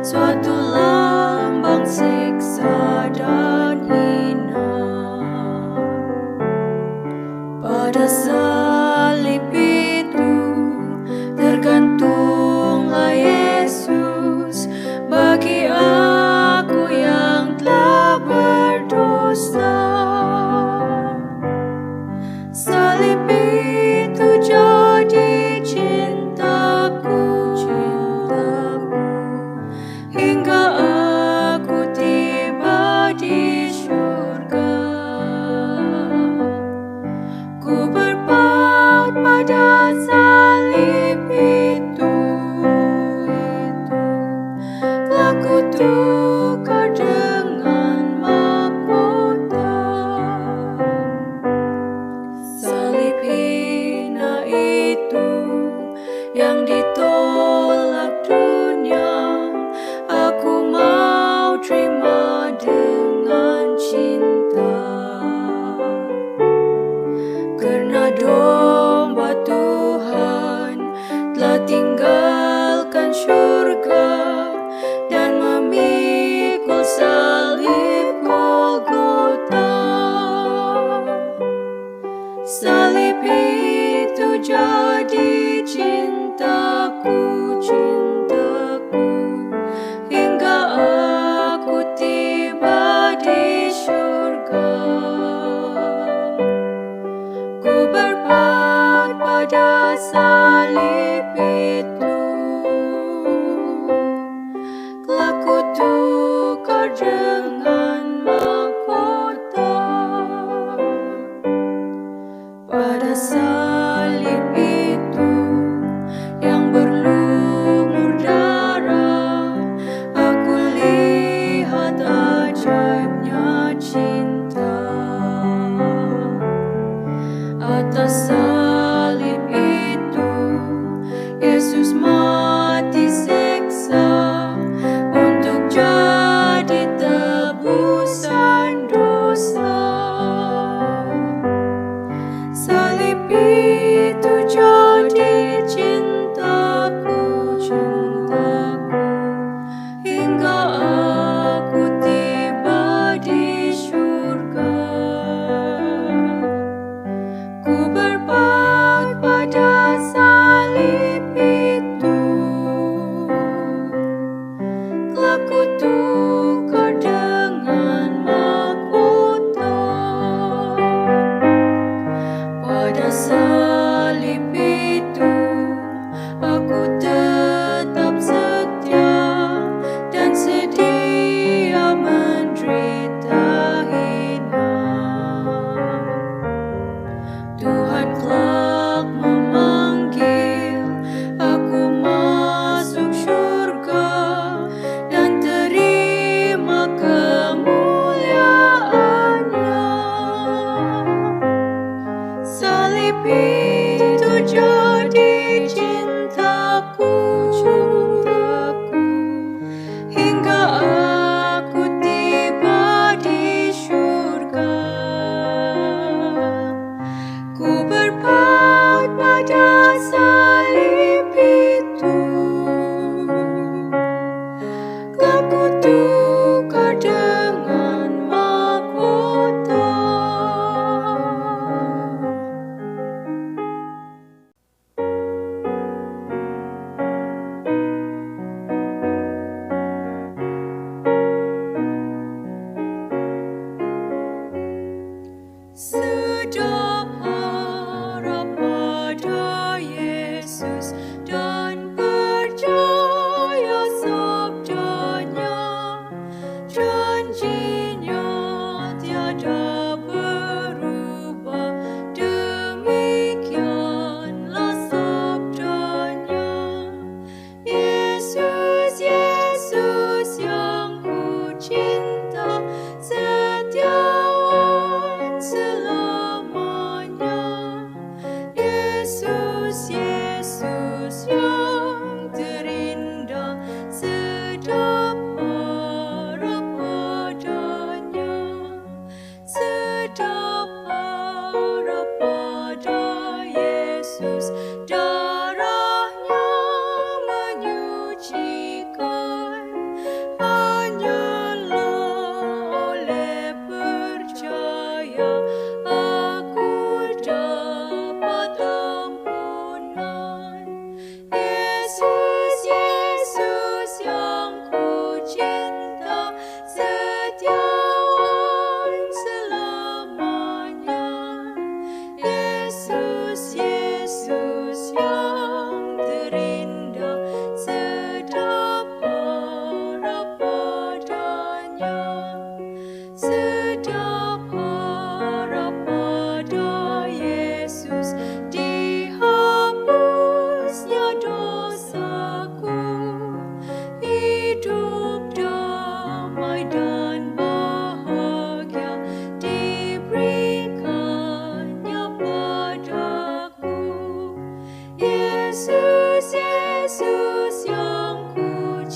suatu lambang siksa dan hina. Pada salib itu tergantunglah Yesus bagi aku yang telah berdosa. Salib itu jadi cintaku hingga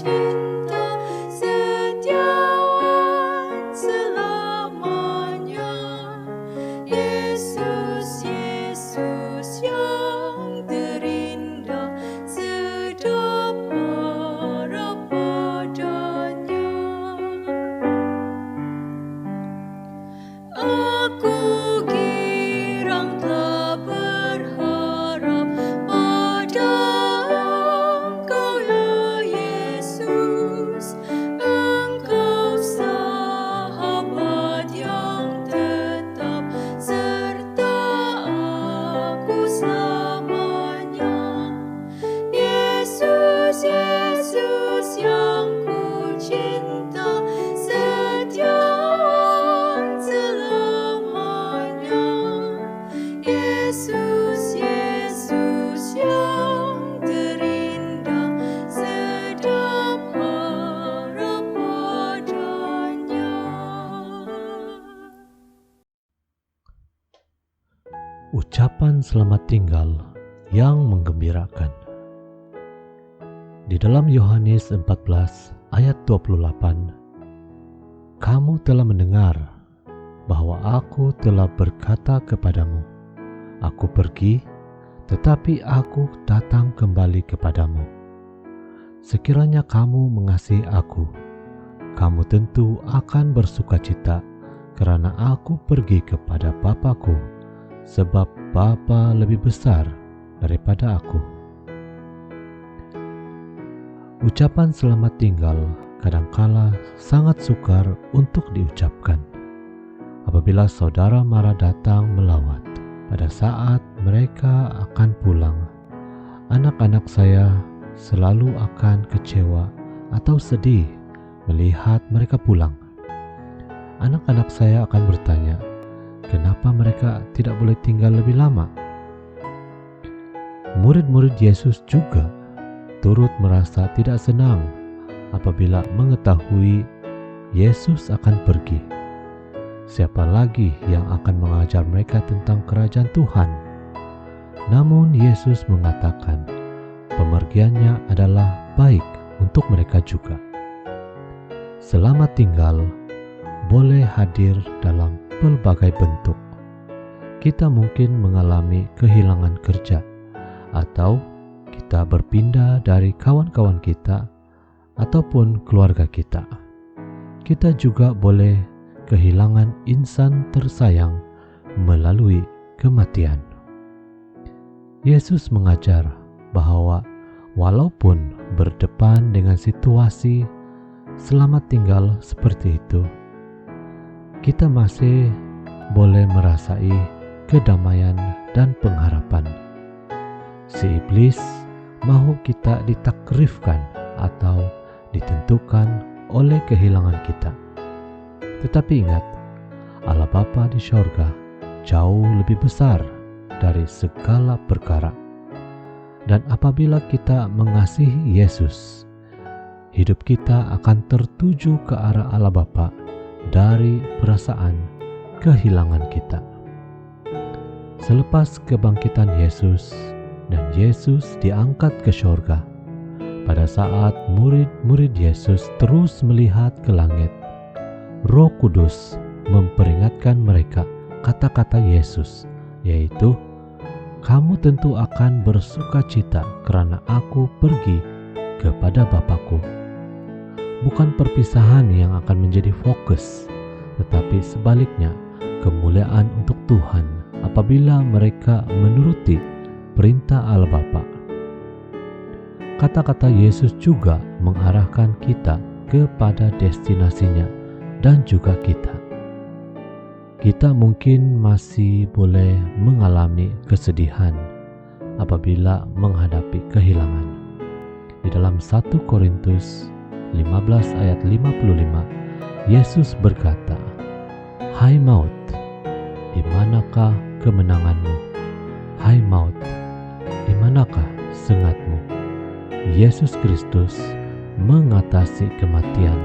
cinta setiawan selamanya. Yesus, Yesus yang terindah, sedap harap padanya. Aku girang telah berharap pada Engkau ya Yesus. Engkau sahabat yang tetap serta aku selamanya. Yesus, Yesus yang ku cinta, setiawan selamanya. Yesus, Yesus yang terindah, sedap harap padanya. Ucapan selamat tinggal yang menggembirakan. Di dalam Yohanes 14 ayat 28, kamu telah mendengar bahwa aku telah berkata kepadamu, aku pergi, tetapi aku datang kembali kepadamu. Sekiranya kamu mengasihi aku, kamu tentu akan bersukacita karena aku pergi kepada Bapa-Ku, sebab Bapa lebih besar daripada aku. Ucapan selamat tinggal kadangkala sangat sukar untuk diucapkan. Apabila saudara mara datang melawat pada saat mereka akan pulang, anak-anak saya selalu akan kecewa atau sedih melihat mereka pulang. Anak-anak saya akan bertanya, kenapa mereka tidak boleh tinggal lebih lama? Murid-murid Yesus juga turut merasa tidak senang apabila mengetahui Yesus akan pergi. Siapa lagi yang akan mengajar mereka tentang kerajaan Tuhan? Namun Yesus mengatakan, pemergiannya adalah baik untuk mereka juga. Selamat tinggal boleh hadir dalam pelbagai bentuk. Kita mungkin mengalami kehilangan kerja, atau kita berpindah dari kawan-kawan kita ataupun keluarga kita. Kita juga boleh kehilangan insan tersayang melalui kematian. Yesus mengajar bahwa walaupun berdepan dengan situasi selamat tinggal seperti itu, kita masih boleh merasai kedamaian dan pengharapan. Si iblis mahu kita ditakrifkan atau ditentukan oleh kehilangan kita. Tetapi ingat, Allah Bapa di sorga jauh lebih besar dari segala perkara. Dan apabila kita mengasihi Yesus, hidup kita akan tertuju ke arah Allah Bapa dari perasaan kehilangan kita. Selepas kebangkitan Yesus dan Yesus diangkat ke sorga, pada saat murid-murid Yesus terus melihat ke langit, Roh Kudus memperingatkan mereka kata-kata Yesus, yaitu, kamu tentu akan bersukacita karena aku pergi kepada Bapa-Ku. Bukan perpisahan yang akan menjadi fokus, tetapi sebaliknya kemuliaan untuk Tuhan apabila mereka menuruti perintah Allah Bapa. Kata-kata Yesus juga mengarahkan kita kepada destinasinya dan juga kita. Kita mungkin masih boleh mengalami kesedihan apabila menghadapi kehilangan. Di dalam 1 Korintus 15 ayat 55, Yesus berkata, "Hai maut, di manakah kemenanganmu? Hai maut, di manakah sengatmu?" Yesus Kristus mengatasi kematian,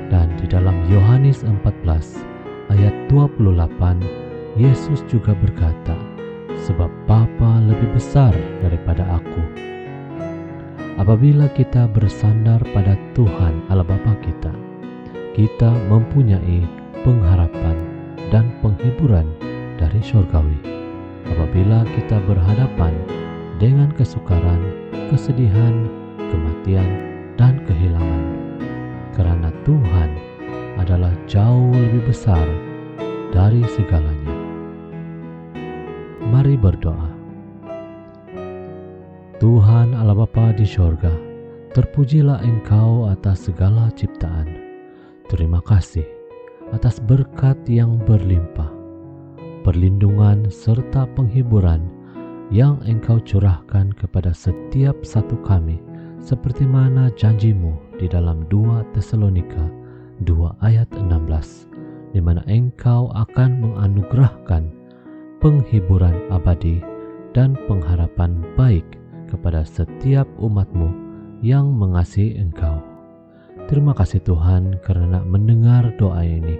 dan di dalam Yohanes 14 ayat 28, Yesus juga berkata, "Sebab Bapa lebih besar daripada aku." apabila kita bersandar pada Tuhan Allah Bapa kita, kita mempunyai pengharapan dan penghiburan dari surgawi. Apabila kita berhadapan dengan kesukaran, kesedihan, kematian, dan kehilangan, karena Tuhan adalah jauh lebih besar dari segalanya. Mari berdoa. Tuhan Allah Bapa di sorga, terpujilah Engkau atas segala ciptaan. Terima kasih atas berkat yang berlimpah, perlindungan serta penghiburan yang Engkau curahkan kepada setiap satu kami, seperti mana janji-Mu di dalam 2 Tesalonika 2 ayat 16, di mana Engkau akan menganugerahkan penghiburan abadi dan pengharapan baik kepada setiap umat-Mu yang mengasihi Engkau. Terima kasih Tuhan karena mendengar doa ini.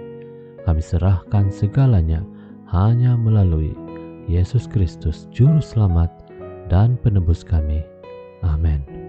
Kami serahkan segalanya hanya melalui Yesus Kristus, Juru Selamat dan Penebus kami. Amin.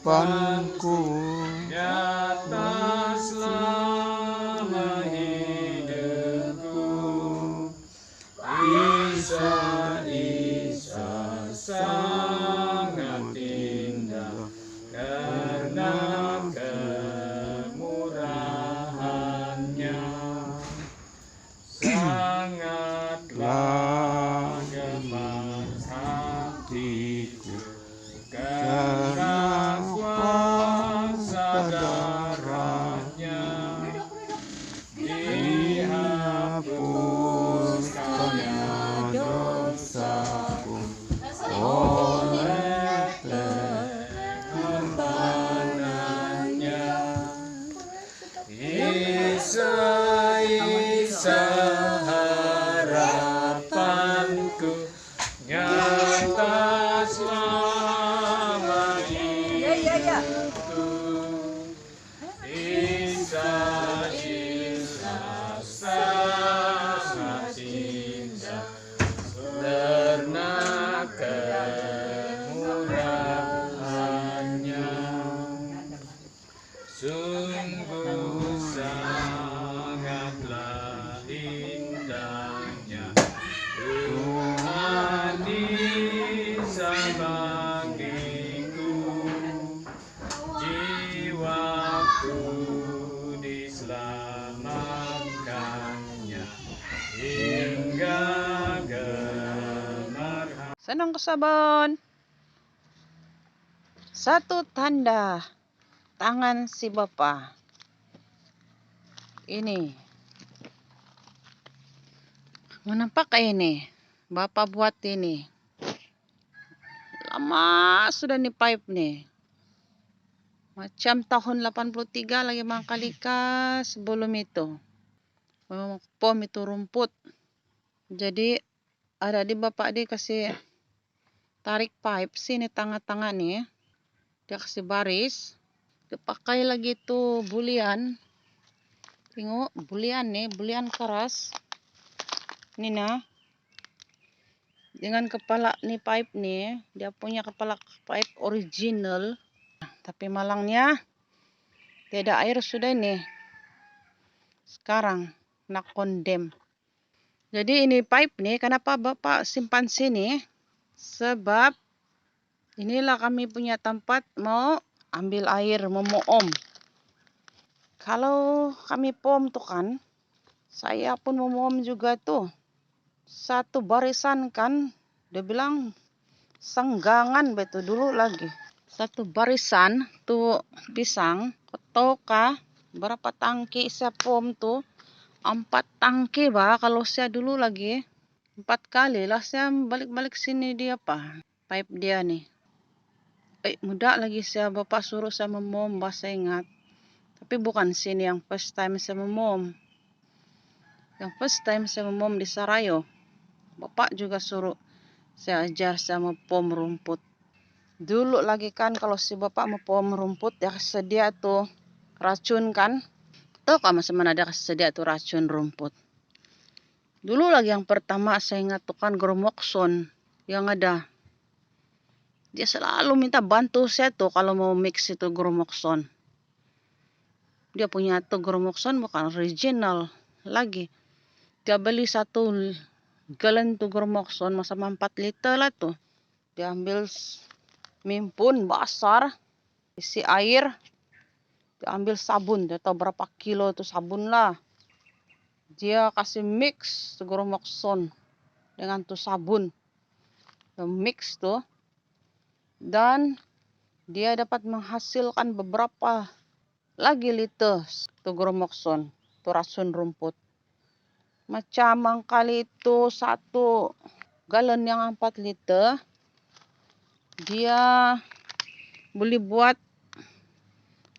harapanku nyata selama hidupku. Isa, Isa sangat indah karena kemurahannya, sangatlah gemar hatiku karena kuasa darahnya, dihapuskannya dosaku oleh pengorbanannya. Isa, Isa harapanku nyata selama hidupku. Isa, Isa sangat indah karena kemurahannya, sungguh sangatlah indahnya Tuhan Isa bagiku, jiwaku diselamatkannya hingga gemar. Senang ke sabun. Satu tanda tangan si Bapa. Ini. Menampak kayak ini. Bapak buat ini. Lama sudah nih pipe nih. Macam tahun 83 lagi Mangkalika sebelum itu. Pom itu rumput. Jadi ada di Bapak dia kasih tarik pipe sini tengah-tengah nih. Dia kasih baris. Dia pakai lagi tuh bulian. Tengok bulian nih, bulian keras. Ini nah. Dengan kepala nih pipe nih, dia punya kepala pipe original. Tapi malangnya tidak air sudah nih. Sekarang nak kondem. Jadi ini pipe nih, kenapa Bapak simpan sini? Sebab inilah kami punya tempat mau ambil air, mau om. Kalau kami pom tuh kan, saya pun mau om juga tuh. Satu barisan kan, dia bilang senggangan betul dulu lagi. Satu barisan tuh pisang, kotoka, berapa tangki saya pom tuh? 4 tangki bah kalau saya dulu lagi. 4 kali lah saya balik-balik sini dia apa? Pipe dia nih. Muda lagi saya Bapak suruh saya memom, saya ingat. Tapi bukan sini yang first time saya memom. Yang first time saya memom di Sarayo. Bapak juga suruh saya ajar saya mempom rumput. Dulu lagi kan kalau si Bapak mempom rumput ya sedia tuh racun kan. Tuh kan masih mana ada sedia tuh racun rumput. Dulu lagi yang pertama saya ingat tuh kan Gromoxon yang ada. Dia selalu minta bantu saya tuh kalau mau mix itu Gromoxon. Dia punya tuh Gromoxon bukan original lagi. Dia beli 1 galon tuh Gromoxon sama 4 liter lah tuh. Dia ambil mimpun besar, isi air, dia ambil sabun, dia tahu berapa kilo tuh sabun lah. Dia kasih mix tuh Gromoxon dengan tuh sabun. Dia mix tuh. Dan dia dapat menghasilkan beberapa lagi liter tuh Gromoxon, tuh racun rumput. Macam kali itu 1 galon yang 4 liter, dia boleh buat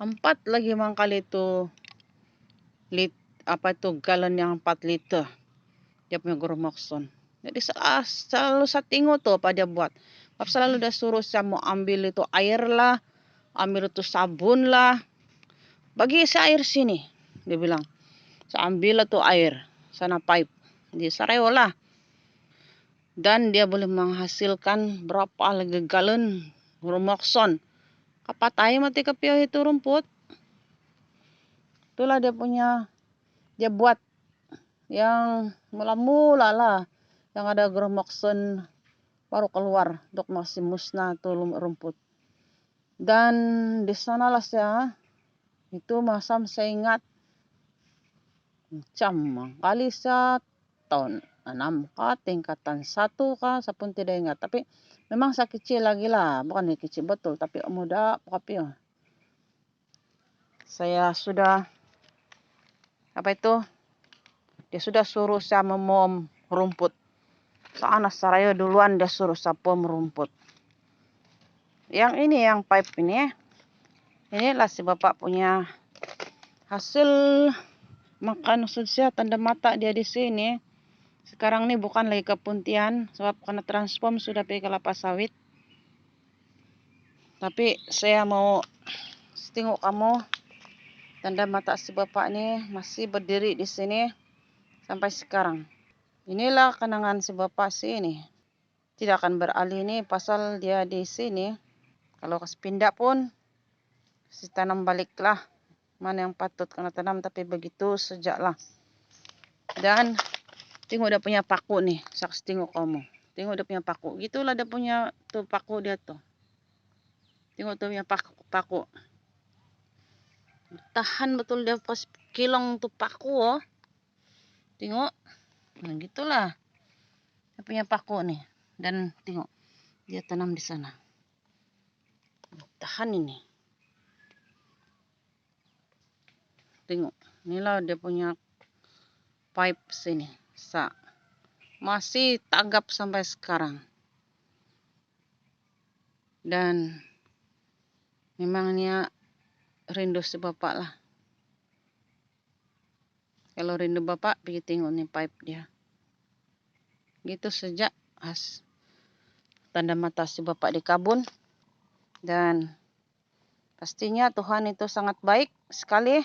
4 lagi mangkali itu galon yang 4 liter. Dia punya Gromoxon. Jadi selalu saya tengok tuh apa dia buat. Selalu dia suruh saya mau ambil itu air lah, ambil itu sabun lah. Bagi saya air sini, dia bilang. Saya ambil itu air, sana pipe. Di Sarayo lah. Dan dia boleh menghasilkan berapa lagi galon Gromoxon. Kapatay mati kapio itu rumput. Itulah dia buat yang mula-mula lah, yang ada geromoksen baru keluar untuk masih musnah tuh rumput. Dan di sanalah itu masam saya ingat macam kali setahun 6 kah, tingkatan 1 kah, saya pun tidak ingat. Tapi memang saya kecil lagi lah, bukan kecil betul, tapi muda kapio. Saya sudah dia sudah suruh saya memom rumput. Soalnya Sarayo duluan dia suruh saya pom rumput. Yang ini, yang pipe ini, inilah si bapak punya hasil makan sosial tanda mata dia di sini. Sekarang ini bukan lagi kepuntian, sebab karena transform sudah pergi kelapa sawit. Tapi saya mau tengok kamu, tanda mata si bapak ini masih berdiri di sini sampai sekarang. Inilah kenangan si bapak sini. Tidak akan beralih nih pasal dia di sini. Kalau kasih pindah pun, kasih tanam baliklah. Mana yang patut kena tanam, tapi begitu sejaklah. Dan tengok dia punya paku nih. Saksi tengok kamu. Tengok dia punya paku. Gitulah dia punya tuh paku dia tuh. Tengok tuh punya paku. Tahan betul dia pas kilong tuh paku oh. Tengok. Nah gitulah. Dia punya paku nih. Dan tengok. Dia tanam di sana. Tahan ini. Tengok. Inilah dia punya pipe sini. Masih tanggap sampai sekarang. Dan memangnya rindu si bapak lah. Kalau rindu bapak, pergi tengok nih pipe dia. Gitu sejak tanda mata si bapak di kabun. Dan pastinya Tuhan itu sangat baik sekali.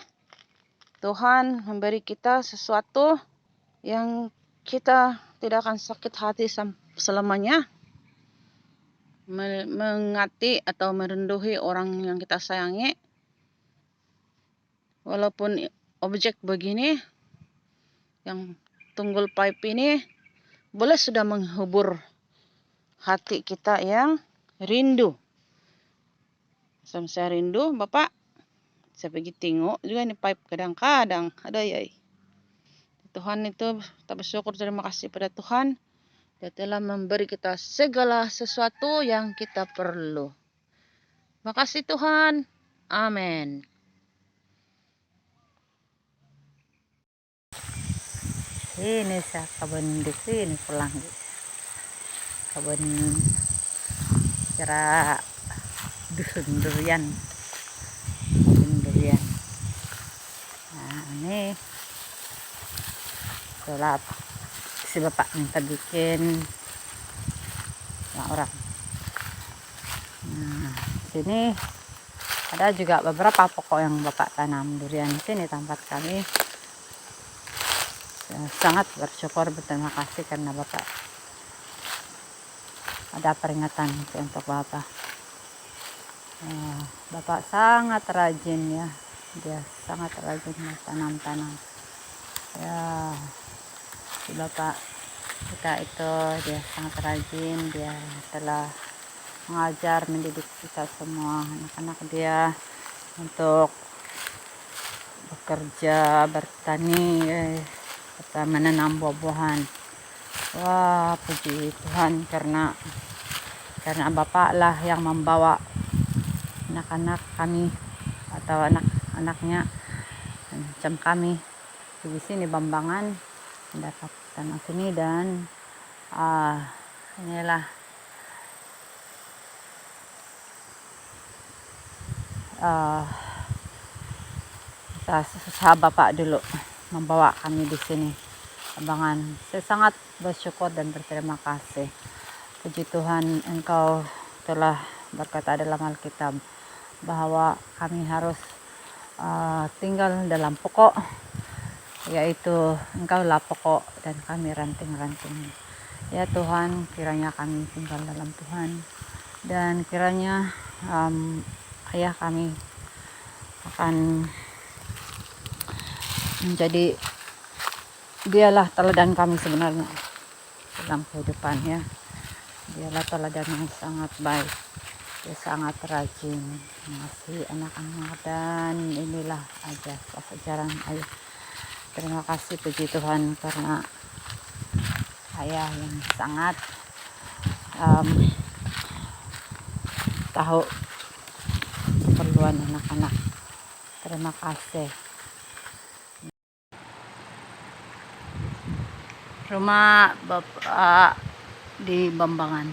Tuhan memberi kita sesuatu yang kita tidak akan sakit hati selamanya. Mengati atau merenduhi orang yang kita sayangi. Walaupun objek begini, yang tunggul pipe ini, boleh sudah menghibur hati kita yang rindu. Sama saya rindu, Bapak. Saya pergi tengok juga ini pipe kadang-kadang ada ya. Tuhan itu kita bersyukur, terima kasih pada Tuhan. Dia telah memberi kita segala sesuatu yang kita perlu. Makasih Tuhan. Amin. Ini sa kebun di sini pulang. Kebun kira dusun durian. Nah, ini sulap si bapak minta bikin sama orang. Nah, sini ada juga beberapa pokok yang bapak tanam durian di sini tempat kami. Sangat bersyukur, berterima kasih karena bapak ada peringatan untuk bapak. Bapak sangat rajin ya, dia sangat rajin tanam-tanam ya. Si bapak kita itu dia sangat rajin, dia telah mengajar, mendidik kita semua anak-anak dia untuk bekerja, bertani, serta menanam buah-buahan. Wah, puji Tuhan karena bapak lah yang membawa anak-anak kami atau anak-anaknya macam kami di sini Bambangan mendapat tanah sini. Dan inilah usaha bapak dulu membawa kami di sini Bambangan. Saya sangat bersyukur dan berterima kasih. Puji Tuhan, Engkau telah berkata dalam Alkitab bahwa kami harus tinggal dalam pokok, yaitu Engkaulah pokok dan kami ranting-ranting. Ya Tuhan, kiranya kami tinggal dalam Tuhan dan kiranya ayah kami akan menjadi, dialah teladan kami sebenarnya dalam kehidupan ya. Dialah teladan yang sangat baik, dia sangat rajin mengasihi anak-anak, dan inilah ajaran ayah. Terima kasih puji Tuhan karena ayah yang sangat tahu keperluan anak-anak. Terima kasih. Rumah Bapak di Bambangan.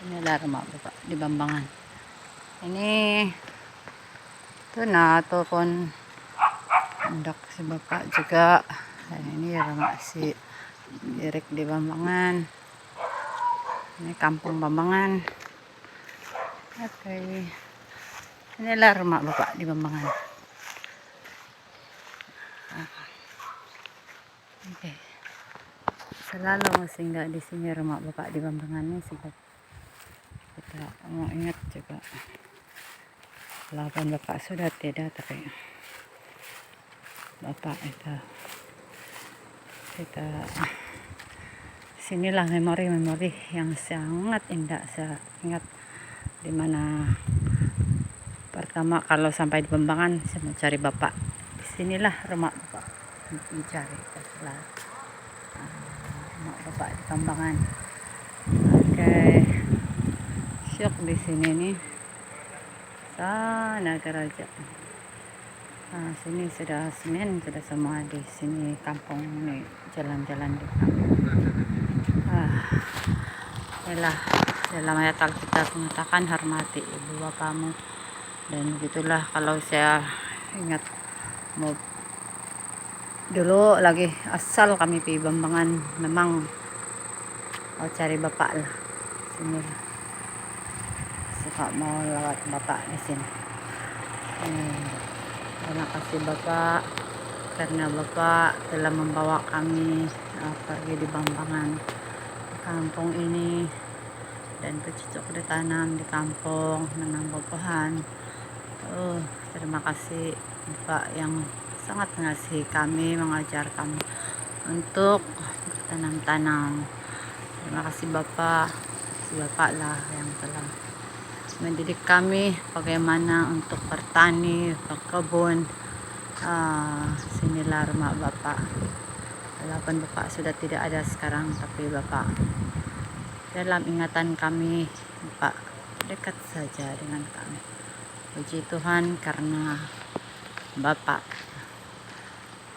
Inilah rumah Bapak di Bambangan. Ini tuh nah ataupun hendak si Bapak juga. Dan ini rumah si Erik di Bambangan. Ini kampung Bambangan. Oke. Inilah rumah Bapak di Bambangan. Oke. Selalu singgah di sini rumah Bapak di Bambangan ini sebab kita mau ingat juga. Walaupun Bapak sudah tidak, tapi Bapak itu kita sinilah memori-memori yang sangat indah. Saya ingat dimana pertama kalau sampai di Bambangan saya mau cari Bapak. Disinilah rumah Bapak mencari setelah rumah Bapak di Bambangan. Oke, syok di sini nih, sana gereja. Nah, sini sudah semen, sudah semua di sini kampung nih, jalan-jalan di kampung. Inilah dalam ayat Alkitab mengatakan hormati ibu bapamu, dan begitulah kalau saya ingat mau dulu lagi asal kami di Bambangan memang mau cari Bapak lah sini, suka mau lewat Bapak di sini. Terima kasih Bapak karena Bapak telah membawa kami pergi di Bambangan, kampung ini, dan bercocok ditanam di kampung, menanam buah-buahan. Terima kasih Bapak yang sangat mengasihi kami, mengajar kami untuk bertanam-tanam. Terima kasih Bapak. Bapak lah yang telah mendidik kami bagaimana untuk bertani, berkebun. Sinilah rumah Bapak. Walaupun Bapak sudah tidak ada sekarang, tapi Bapak dalam ingatan kami, Bapak dekat saja dengan kami. Puji Tuhan karena Bapak,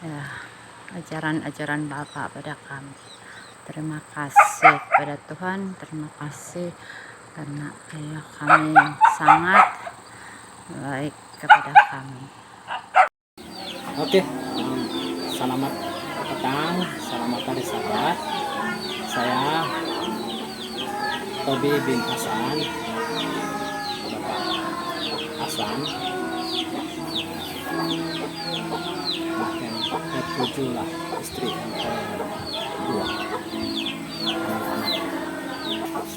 ya, ajaran-ajaran Bapak pada kami. Terima kasih kepada Tuhan, terima kasih karena ayah kami yang sangat baik kepada kami. Oke, selamat petang, selamat hari Sabat. Saya Tobi bin Hasan, Bapak Hasan, yang ketujuh lah, istri yang kedua.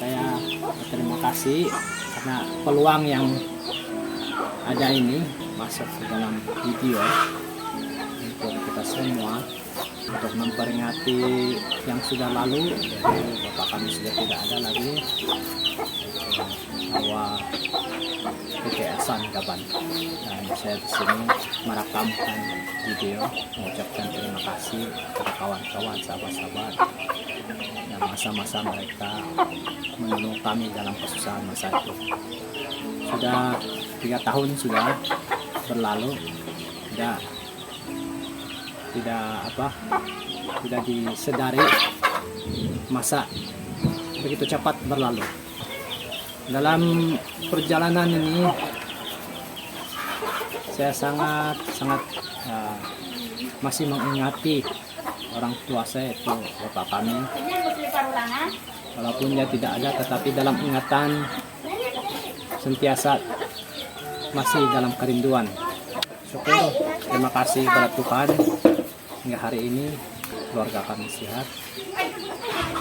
Saya berterima kasih karena peluang yang ada ini masuk ke dalam video untuk kita semua, untuk memperingati yang sudah lalu. Jadi Bapak kami sudah tidak ada lagi, bahwa PT Hasan Gaban, dan saya di sini merekamkan video mengucapkan terima kasih kepada kawan-kawan, sahabat-sahabat yang masa-masa mereka menolong kami dalam kesusahan masa itu. Sudah 3 tahun sudah berlalu, tidak disadari masa begitu cepat berlalu. Dalam perjalanan ini saya sangat masih mengingati orang tua saya, itu bapak kami. Walaupun dia tidak ada, tetapi dalam ingatan sentiasa masih dalam kerinduan. Syukur, terima kasih kepada Tuhan hingga hari ini keluarga kami sehat.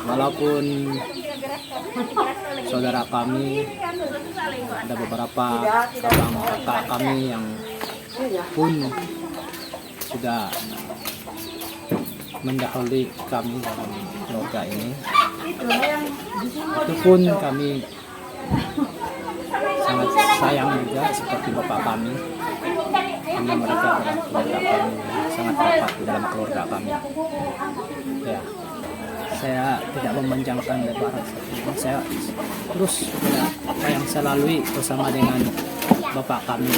Walaupun saudara kami, ada beberapa abang kakak kami yang pun sudah mendahului kami dalam keluarga ini, itu pun kami sangat sayang juga seperti bapak kami, karena mereka adalah keluarga kami, sangat rapat di dalam keluarga kami. Ya, saya tidak memanjangkan lebar, saya terus apa yang saya lalui bersama dengan bapak kami.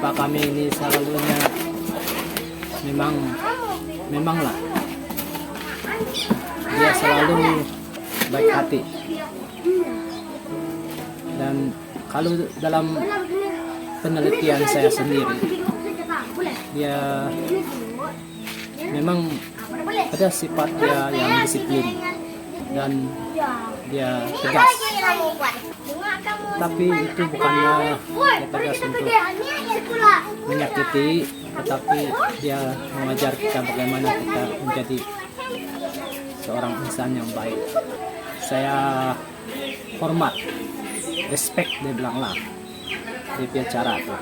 Bapak kami ini selalunya memanglah dia selalu baik hati, dan kalau dalam penelitian saya sendiri, dia memang ada sifat dia yang disiplin dan dia tegas, tapi itu bukannya dia tegas untuk menyakiti, tetapi dia mengajar kita bagaimana kita menjadi seorang insan yang baik. Saya hormat, respect, dia bilang lah, dia punya cara tuh,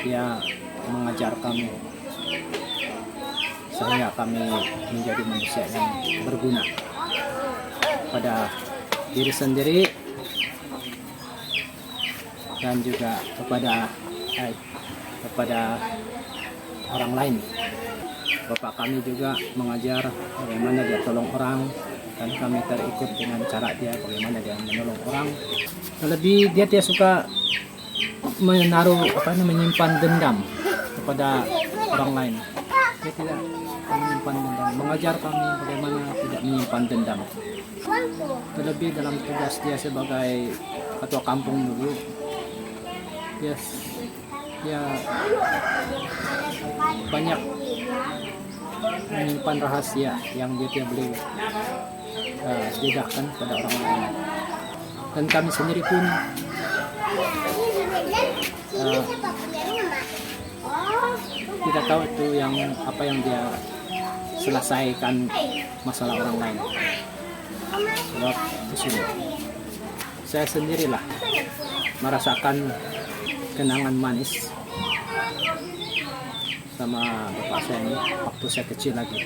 dia mengajar kami sehingga kami menjadi manusia yang berguna pada diri sendiri dan juga kepada orang lain. Bapak kami juga mengajar bagaimana dia tolong orang, dan kami terikut dengan cara dia bagaimana dia menolong orang. Terlebih dia tidak suka menyimpan dendam kepada orang lain. Dia tidak menyimpan dendam, mengajar kami bagaimana tidak menyimpan dendam. Terlebih dalam tugas dia sebagai ketua kampung dulu, dia banyak menyimpan rahasia yang dia tidak boleh dedahkan pada orang lain. Dan kami sendiri pun tidak tahu itu apa yang dia selesaikan masalah orang lain. Sebab di sini saya sendirilah merasakan kenangan manis sama bapak saya ini waktu saya kecil lagi.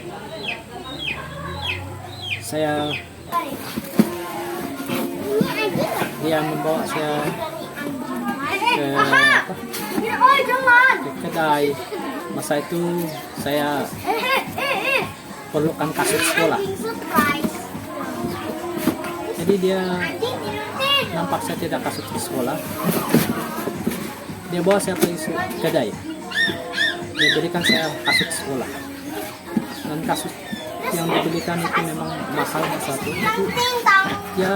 Dia membawa saya ke kedai. Masa itu saya perlukan kasut sekolah. Jadi dia nampak saya tidak kasut di sekolah. Dia bawa saya pergi ke kedai. Dia berikan saya kasut sekolah. Dan kasut yang dibelikan itu memang mahal masa itu. Dia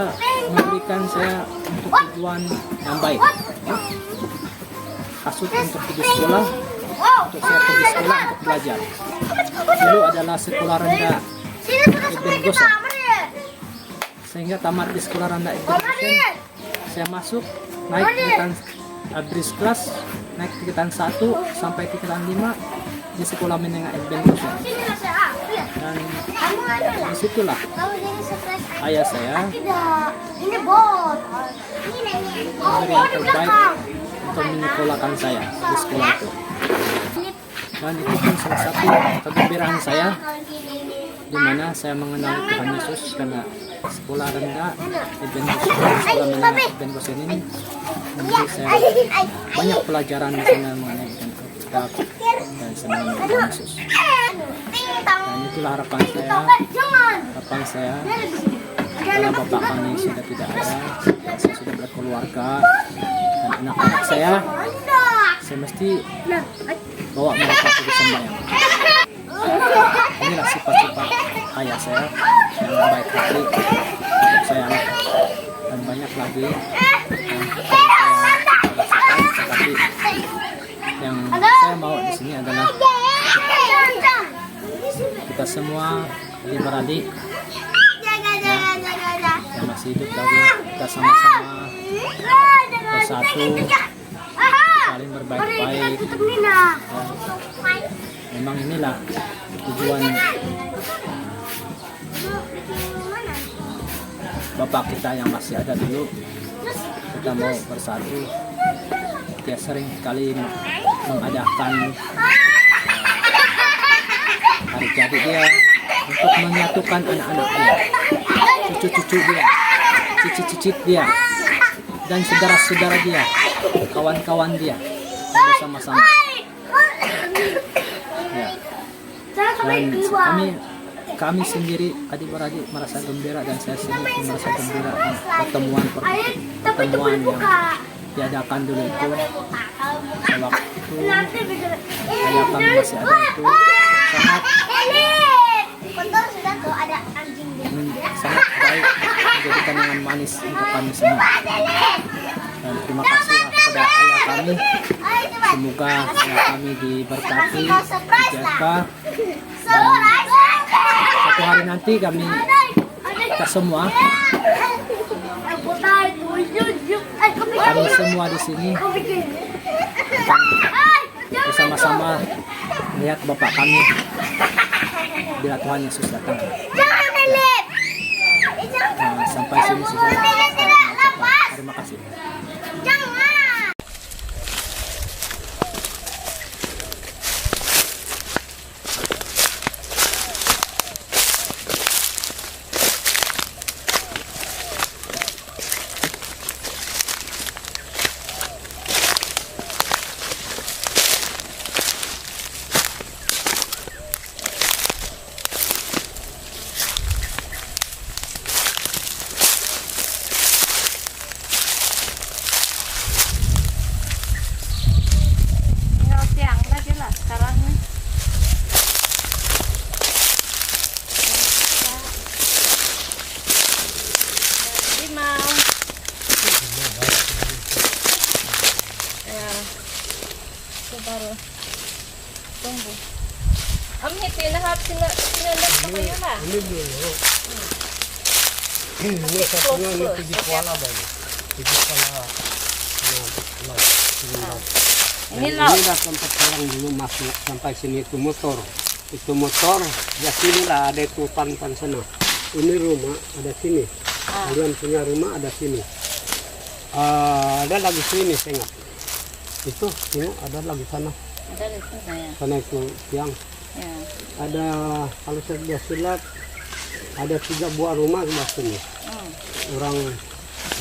memberikan saya untuk tujuan yang baik. Kasut untuk pergi sekolah, untuk saya pergi sekolah untuk belajar. Dulu adalah sekolah rendah Ibn Gosen. Sehingga tamat di sekolah rendah Ibn Gosen, saya masuk naik tingkatan abris kelas, naik tingkatan 1 sampai tingkatan 5 di sekolah menengah Ibn Gosen. Dan disitulah ayah saya memberi yang terbaik untuk menyekolahkan saya di sekolah itu. Dan itu pun salah satu kegembiraan saya, di mana saya mengenal Tuhan Yesus, karena sekolah rendah Ibn Gosen, sekolah menengah Ibn Gosen ini memberi saya banyak pelajaran di sana mengenai Alkitab dan senang Tuhan Yesus. Dan itulah harapan saya kalau bapak kami sudah tidak ada, saya sudah berkeluarga dan anak-anak saya mesti bawa mereka pergi sembahyang. Inilah sifat-sifat ayah saya yang baik hati untuk saya, dan banyak lagi yang saya rasakan. Tetapi yang saya mau di sini adalah kita semua adik-beradik yang masih hidup lagi, kita sama-sama bersatu, saling berbaik-baik. Memang inilah tujuan Bapak kita yang masih ada dulu, kita mau bersatu. Dia sering kali mengadakan hari jadi dia untuk menyatukan anak-anak dia, cucu-cucu dia, cicit-cicit dia, dan saudara-saudara dia, kawan-kawan dia bersama-sama. Ya. Dan kami sendiri adik-beradik merasa gembira, dan saya sendiri merasa gembira pertemuan yang diadakan dulu itu. Sewaktu ayah kami masih ada itu sangat baik, menjadi kenangan manis untuk kami semua. Dan terima kasih kepada ayah kami. Semoga ayah kami diberkati, dijaga, dan suatu hari nanti kita semua di sini bersama-sama melihat Bapak kami bila Tuhan Yesus datang. Nah, sampai sini saja. Terima kasih. Am hiti na hap sinunod pa kayo ba? Ini lah tempat orang dulu masuk sampai sini itu motor. Itu motor, di sini lah ada itu pan sana. Ini rumah ada sini. Kalian punya rumah ada sini. Ada lagi sini saya ingat. Itu ada lagi sana. Ada di sana ya. Sana itu tiang. Ya. Ada kalau saya silat ada 3 buah rumah sebelah sini.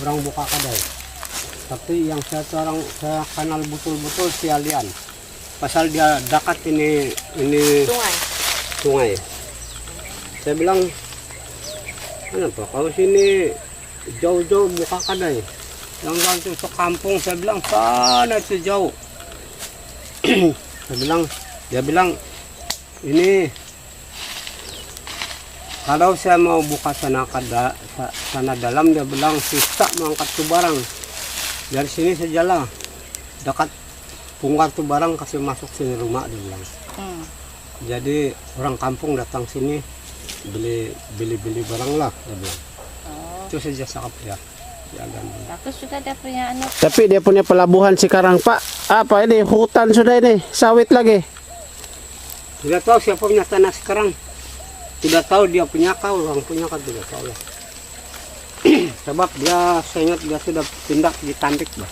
Orang buka kedai. Tapi yang saya kenal betul-betul si Alian. Pasal dia dekat ini sungai. Saya bilang, kenapa kalau sini jauh-jauh buka kedai? Yang langsung ke kampung, saya bilang sana itu jauh. Dia bilang ini kalau saya mau buka sana dalam, dia bilang susah mengangkat tuh barang. Dari sini sejalan dekat bongkar tuh barang kasih masuk sini rumah, dia bilang. Jadi orang kampung datang sini beli barang lah, dia bilang. Itu saja sakap ya. Bagus juga dia punya anu. Tapi dia punya pelabuhan sekarang, Pak. Apa ini? Hutan sudah ini, sawit lagi. Tidak tahu siapa punya tanah sekarang. Tidak tahu dia punya kau, orang punya kan tidak tahu lah. Sebab dia, saya ingat dia sudah pindah di Tandik, bah.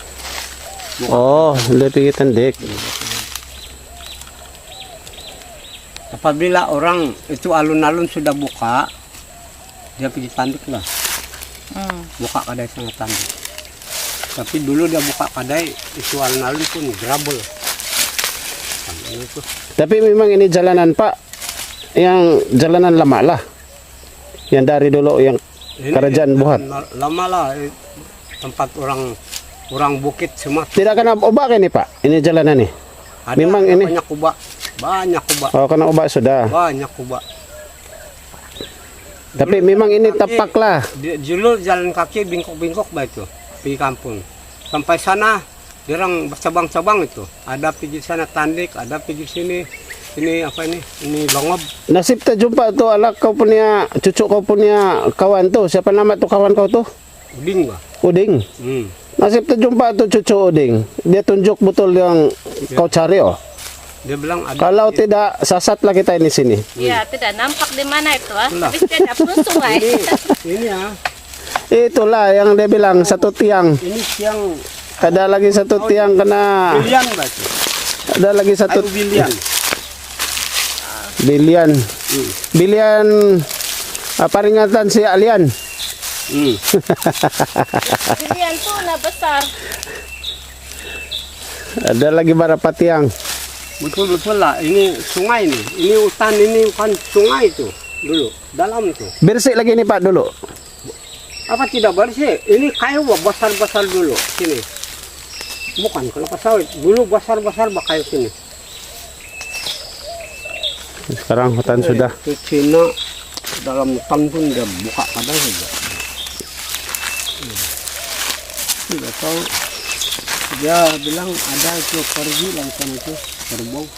Oh, lebih di Tandik. Apabila orang itu alun-alun sudah buka, dia pergi Tandik lah. Buka kedai sangat Tandik. Tapi dulu dia buka kedai itu alun-alun pun gravel. Tapi memang ini jalanan, Pak, yang jalanan lama lah. Yang dari dulu yang ini kerajaan buat. Lama lah, tempat orang bukit semua. Tidak kena obat ini, Pak. Ini jalanan nih. Memang ini banyak obat. Oh, kena obat sudah. Banyak obat. Tapi memang ini tepak lah. Dulu jalan kaki bingkok-bingkok itu di kampung. Sampai sana dirang cabang-cabang itu. Ada pergi sana Tandik, ada pergi sini. Ini apa ini? Ini Longob. Nasib tak jumpa tuh anak kau punya, cucu kau punya kawan tuh. Siapa nama tuh kawan kau tuh? Uding, Pak. Uding. Nasib tak jumpa tuh cucu Uding. Dia tunjuk betul yang kau cari, oh. Dia bilang ada. Kalau tidak sasatlah kita ini sini. Ya, tidak nampak di mana itu, ah. Itulah. Tapi tidak pun sungai. Ini ya, Itulah yang dia bilang satu tiang. ini siang Ada lagi satu tiang kena. bilian batu. Ada lagi satu Kayu bilian. bilian. Bilian peringatan si alien. Pilihan tuh nah besar. Ada lagi berapa tiang? Betul-betul lah, ini sungai nih. Ini hutan, ini bukan sungai itu dulu, dalam itu. Bersih lagi nih Pak dulu. Apa tidak bersih? Ini kayu besar-besar dulu sini. Bukan kelapa sawit, dulu besar-besar kayu sini. Sekarang hutan sudah. Itu Cina dalam hutan pun dia buka kadang juga. Tidak tahu. Dia bilang ada itu pergi langsung itu kerbau.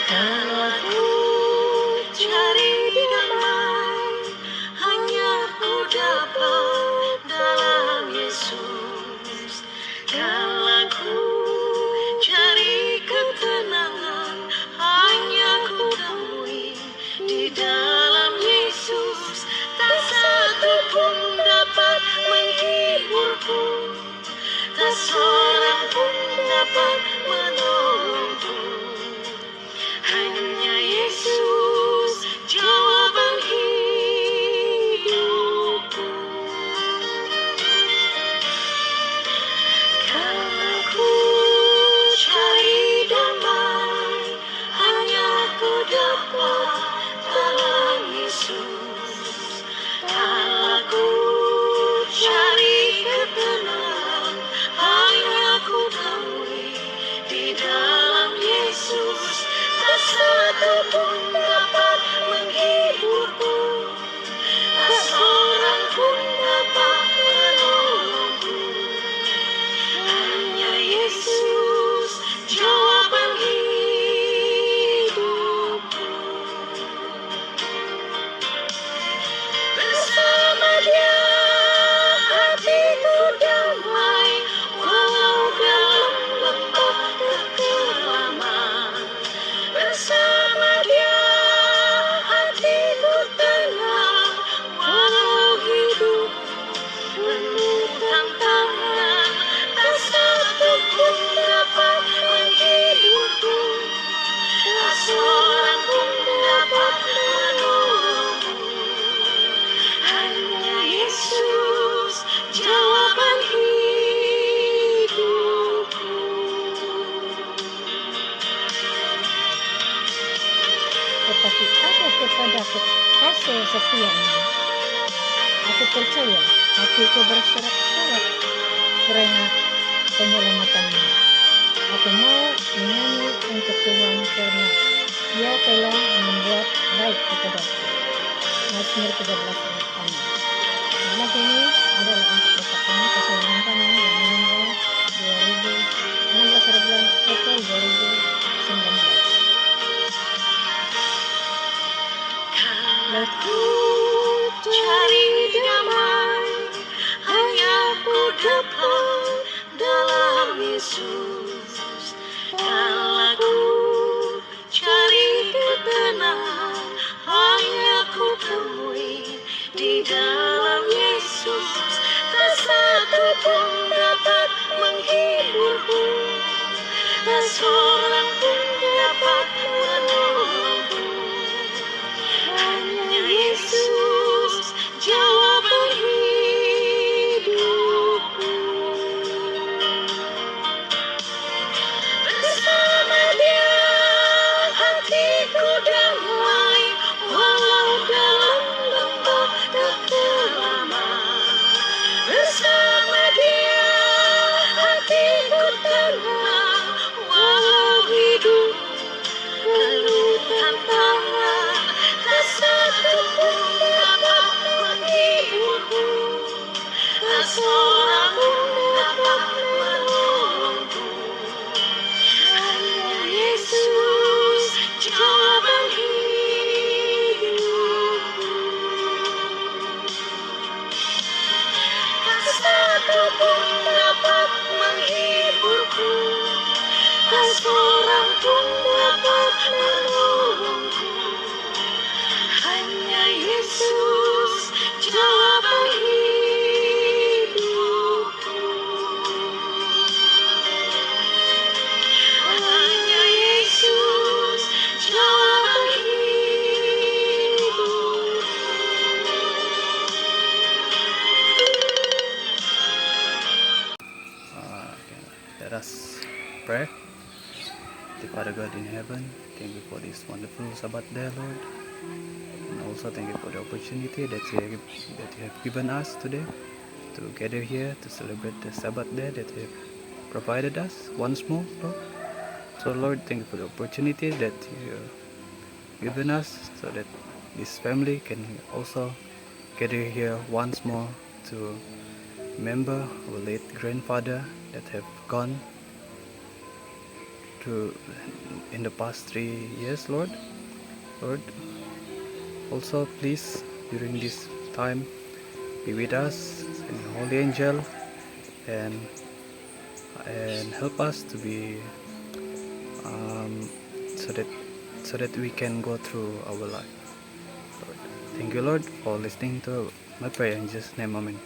Kalau ku cari damai, hanya ku dapat dalam Yesus. Kalau ku cari ketenangan, hanya ku temui di dalam Yesus. Tak satu pun dapat menghiburku, tak seorang pun dapat menolongku. Hanya Yesus jawaban hidupku. Karena ku cari damai, hanya ku dapat dalam Yesus. Karena ku cari ketenangan, hanya ku temui di dalam Yesus. Tak satu pun dapat menghiburku, tak seorang pun dapat menolongku. Hanya Yesus jawaban hidupku. Bersama Dia hatiku damai, walau dalam lembah kekelaman. Bersama Dia hatiku tenang, walau hidup penuh tantangan. Tak satu pun dapat menghiburku, tak seorang pun dapat menolongku. Hanya Yesus jawaban hidupku. Tetapi ada kepadaku kasih setianya. Aku percaya hatiku bersorak-sorak karena penyelamatanmu. Aku mau menyanyi untuk Tuhan karena Dia telah membuat baik kepadaku. Mazmur 13 ayat 6. Lagu ini adalah untuk Bapak kami kesayangan kami yang meninggal 16 bulan April 2019. Kalau ku cari damai, hanya ku dapat dalam Yesus. Kalau ku cari ketenangan, hanya ku temui di dalam Yesus. Tak satu pun dapat menghiburku, tak seorang pun dapat menolongku. Hanya Yesus jawaban hidupku. Bersama Dia hatiku damai, walau dalam lembah kekelaman. Bersama Dia hatiku tenang, walau Let us pray. The Father God in heaven, thank you for this wonderful Sabbath day, Lord. And also thank you for the opportunity that you have given us today to gather here to celebrate the Sabbath day that you have provided us once more, Lord. So Lord, thank you for the opportunity that you have given us so that this family can also gather here once more to remember our late grandfather that have gone to in the past 3 years, Lord. Lord, also please during this time be with us and Holy Angel and help us to be so that we can go through our life. Lord, thank you, Lord, for listening to my prayer in Jesus' name, Amen.